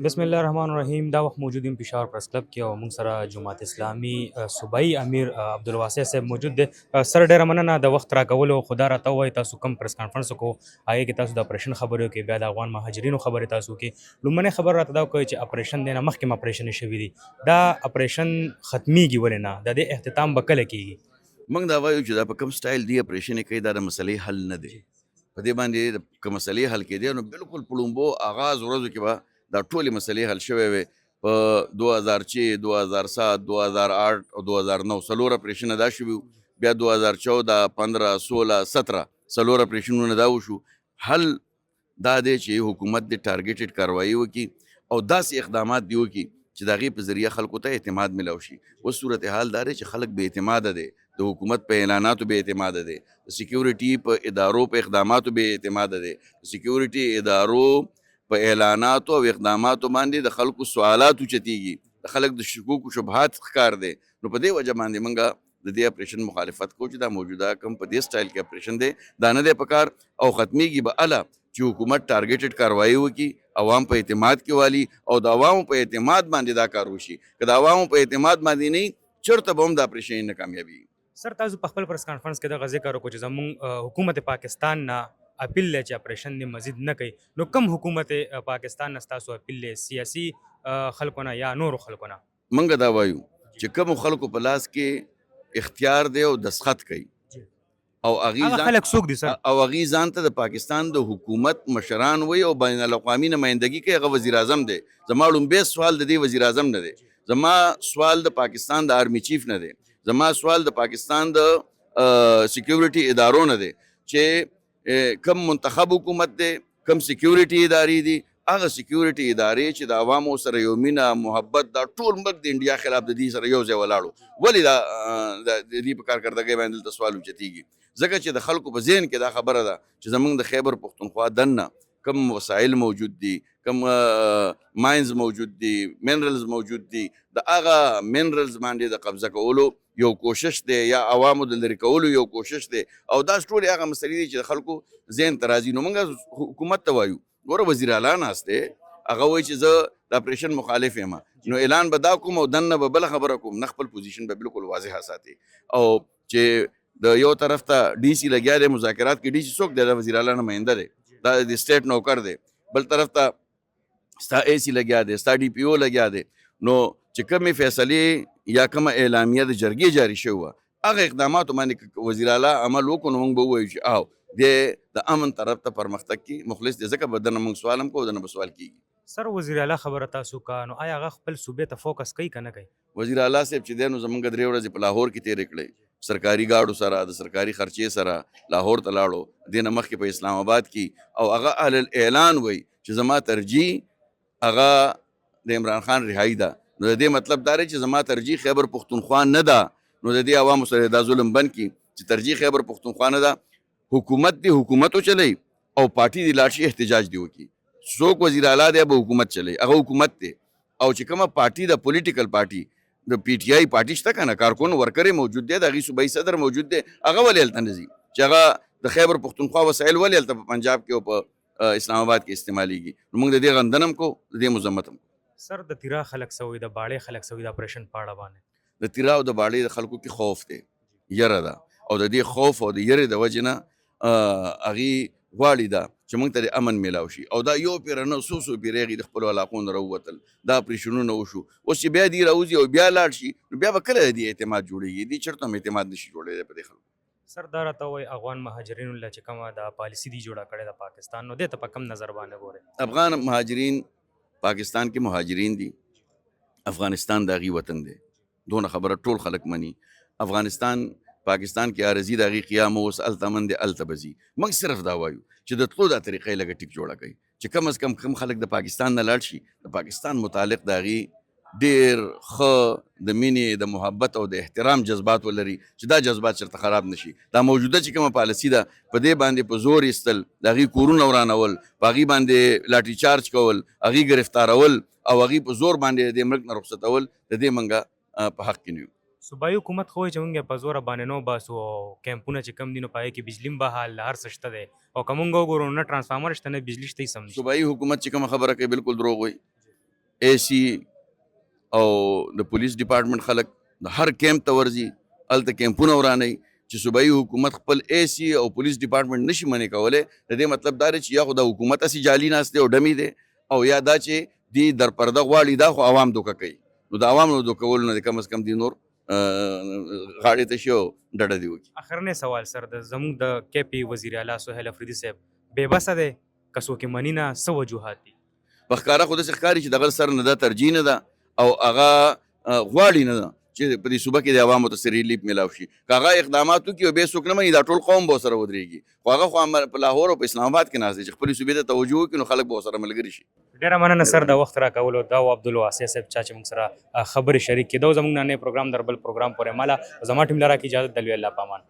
بسم الله الرحمن الرحیم. دا وخت موجود یم پېښور پرس کلب کې او موږ سره جماعت اسلامي صوبایي امیر عبدالواسع صاحب موجود دی. سر ډېره مننه د وخت راکولو. خو دا راته ووایئ تاسو کوم پریس کانفرنس وکړو هغې کې تاسو د اپریشن خبرې وکړې، بیا د افغان مهاجرینو خبرې تاسو وکړې. لومړنۍ خبره راته دا وکړئ چې اپریشن دی نه مخکې هم اپریشن شوي دي، دا اپریشن ختمیږي ولې نه؟ د دې اختتام به کله کیږي؟ موږ دا وایو چې دا په کوم سټایل دی اپریشن یې کوي، دا د مسلې حل نه دی. په دې باندې که مسلې حل کېدی نو بالکل په لومبو آغاز ورځو کې به دا ټولې مسلې حل شوې وې. په 2006 2007 2008 او 2009 څلور اپریشنه دا شوي وو، بیا 2014 15 16 17 څلور اپریشنونه دا وشو. حل دا دی چې حکومت د ټارګېټډ کاروایي وکړي او داسې اقدامات دی وکړي چې د هغې په ذریعه خلکو ته اعتماد میلاو شي. اوس صورتحال دا دی چې خلک بې اعتماده دی، د حکومت په اعلاناتو بې اعتماده دی، د سکیورټي په ادارو په اقداماتو بې اعتماده دی، د سکیورټي ادارو په اعلاناتو او اقداماتو باندې د خلکو سوالات اوچتېږي، د خلک د شکوک و شبهات ښکار دی. نو په دې وجه باندې موږ د دې اپریشن مخالفت کوو چې دا موجوده کوم په دې سټایل کې اپریشن دی دا نه دی پکار او ختمیږي به اله چې حکومت ټارګېټډ کاروایي وکړي، عوام په اعتماد کې والي او د عوامو په اعتماد باندې دا کار وشي. که د عوامو په اعتماد باندې نه چېرته به هم د اپریشن نه کامیابي. سر تاسو په خپل پریس کانفرنس کې دغه ذکر وکړو چې زموږ حکومت پاکستان نه اپیل دی چې اپریشن دې مزید نه کوي. نو کوم حکومت پاکستان نه ستاسو اپیل دی؟ سیاسي خلکو نه یا نورو خلکو نه؟ موږ دا وایو چې کومو خلکو په لاس کې اختیار دی او دستخط کوي او هغه خلک څوک دي سر؟ او هغې ځان ته د پاکستان د حکومت مشران وایي او بین الاقوامي نمایندګي کوي، هغه وزیر اعظم دی. زما لومبی سوال د دې وزیر اعظم نه دی، زما سوال د پاکستان د آرمی چیف نه دی، زما سوال د پاکستان د سکیورټي ادارو نه دی چې کم منتخب حکومت دی، کم سکیورټي ادارې دي. هغه سکیورټي ادارې چې د عوامو سره یو مینه محبت دا ټول ملک د انډیا خلاف د دې سره یو ځای ولاړو، ولې دا د دې په کارکردګۍ باندې دلته سوال اوچتېږي؟ ځکه چې د خلکو په ذهن کې دا خبره ده چې زمونږ د خیبر پښتونخوا دننه کم وسایل موجود دي، کم ماینز موجود دي، منرلز موجود دي، د هغه منرلز باندې د قبضه کولو یو کوشش دی یا عوامو د لرې کولو یو کوشش دی او دا ټولې هغه مسلې دي چې د خلکو ذهن ته راځي. نو موږ حکومت ته وایو ګوره وزیر اعلی ناست دی، هغه وایي چې زه د اپریشن مخالف یم، نو اعلان به دا کوم او دننه به بله خبره کوم، نه خپل پوزیشن به بالکل واضحه ساتي. او چې د یو طرف ته ډي سي لګیا دی مذاکرات کې، ډي سي څوک دی؟ د وزیر اعلی نماینده دی، دا د سټیټ نوکر دی. بل طرف ته ستا اے سی لګیا دی، ستا ډي پی او لګیا دی. نو چې کومې فیصلې یا کومه اعلامیه د جرګې جاري شوې وه هغه اقداماتو باندې وزیر اعلی عمل وکړو، نو موږ به ووایو چې او د امن طرف ته پرمختګ کې مخلص دی، ځکه به دنه موږ سوال هم کوو، دنه به سوال کېږي. سر وزیر اعلی خبره تاسو کا، نو آیا هغه خپل صوبې ته فوکس کوي که نه کوي؟ وزیر اعلی صاحب چې دی نو زمونږ 3 ورځې په لاهور کې تېرې کړې، سرکاري ګاډو سره د سرکاري خرچې سره لاهور ته لاړو، دې نه مخکې په اسلام آباد کې، او هغه اهل الاعلان وایي چې زما ترجیح هغه د عمران خان رهایي ده. نو د دې مطلب دا دی چې زما ترجیح خیبر پښتونخوا نه ده. نو د دې عوامو سره دا ظلم بند کړي چې ترجیح خیبر پښتونخوا نه ده، حکومت دی حکومت چلی او پارټي دی لاړ شي احتجاج دی وکړي. څوک وزیر اعلی دی به حکومت چلی، هغه حکومت دی. او چې کومه پارټي د پولیټیکل پارټي د پی ټي آی پارټي شته که نه، کارکون ورکرې موجود دی، د هغې صوبایي صدر موجود دی، هغه ولې هلته نه ځي چې هغه د خیبر پښتونخوا وسایل ولې هلته په پنجاب کې او په اسلام آباد کې استعمالیږي؟ نو موږ د دې غندنه هم کوو، د دې مذمت هم کوو. سر د تیرا خلک څه وایي، د باړې خلک څه وایي د اپریشن په اړه باندې؟ د تیرا او د باړې د خلکو کې خوف دی، یره ده، او د دې خوف او د یرې د وجې نه هغې غواړي دا چې موږ ته د امن میلاو شي. او دا یو پیره نه څو پیرې هغې د خپلو علاقو نه راووتل، دا اپریشنونه وشو. اوس چې بیا دې راوځي او بیا لاړ شي نو بیا به کله د دې اعتماد جوړېږي؟ دې چېرته هم اعتماد نشي جوړېدی په دې خلکو. سر دا راته وایي افغان مهاجرینو له چې کومه د پالیسي دی جوړه کړې د پاکستان، نو دې ته په کم نظر باندې ګورئ؟ افغان مهاجرین پاکستان کې مهاجرین دي، افغانستان د هغې وطن دی، دونه خبره ټول خلک مني. افغانستان پاکستان کې عارضي د هغې قیام اوس هلته من دی هلته به ځي. موږ صرف دا وایو چې د تلو دا طریقه یې لږه ټیپ جوړه کوي چې کم از کم کم خلک د پاکستان نه لاړ شي، د پاکستان متعلق د هغې ډېر ښه د مینې د محبت او د احترام جذبات ولري چې دا جذبات چېرته خراب نشي. دا موجوده چې کومه پالیسي ده په دې باندې په زور ایستل، د هغې کورونه ورانول، په هغې باندې لاټي چارج کول، هغې ګرفتارول او هغې په زور باندې د ملک نه رخصتول، د دې موږ په حق کې نه یو. صوبایي حکومت خو وایي چې موږ په زوره باندې نه وباسو او کیمپونه چې کم دي نو په هغې کې بجلي هم بحال هر څه شته دی، او که موږ وګورو نه ټرانسفارمر شته نه بجلي شته هېڅ هم نشته. صوبایي حکومت چې کومه خبره کوي بالکل دروغ وایي. اے سی او د پولیس ډپارټمنټ خلک د هر کیمپ ته ورځي، هلته کیمپونه ورانوي چې صوبایي حکومت خپل اے سی او پولیس ډپارټمنټ نشي منې کولی. د دې مطلب دا دی چې یا خو د حکومت هسې جعلي ناست دی او ډمې دی، او یا دا چې دی در پرده غواړي، دا خو عوام دوکه کوي. نو د عوامو د دوکولو نه کم از کم دی نور غاړې ته شي او ډډه دې وکړي. اخرنی سوال سر د زموږ د کے پی وزیر اعلی سهیل افریدي صاحب بې بسه دی که څوک یې مني نه، څه وجوهات دي؟ په ښکاره خو داسې ښکاري چې دغه سر نه دا ترجیح نه ده او هغه غواړي نه ده چې په دې صوبه کې د عوامو ته څه ریلیف میلاو شي. که هغه اقدامات وکړي او بیا څوک نه مني، دا ټول قوم به ورسره ودرېږي. خو هغه خو په لاهور او په اسلام آباد کې ناست دی چې خپلې صوبې ته توجه وکړي، نو خلک به ورسره ملګري شي. ډېره مننه سر د وخت راکولو. دا و عبدالواسع صاحب چا چې موږ سره خبرې شریک کېدو. زموږ نننی پروګرام در بل پروګرام پورې ماله زما ټیم لره کې اجازه د لوی الله په امان.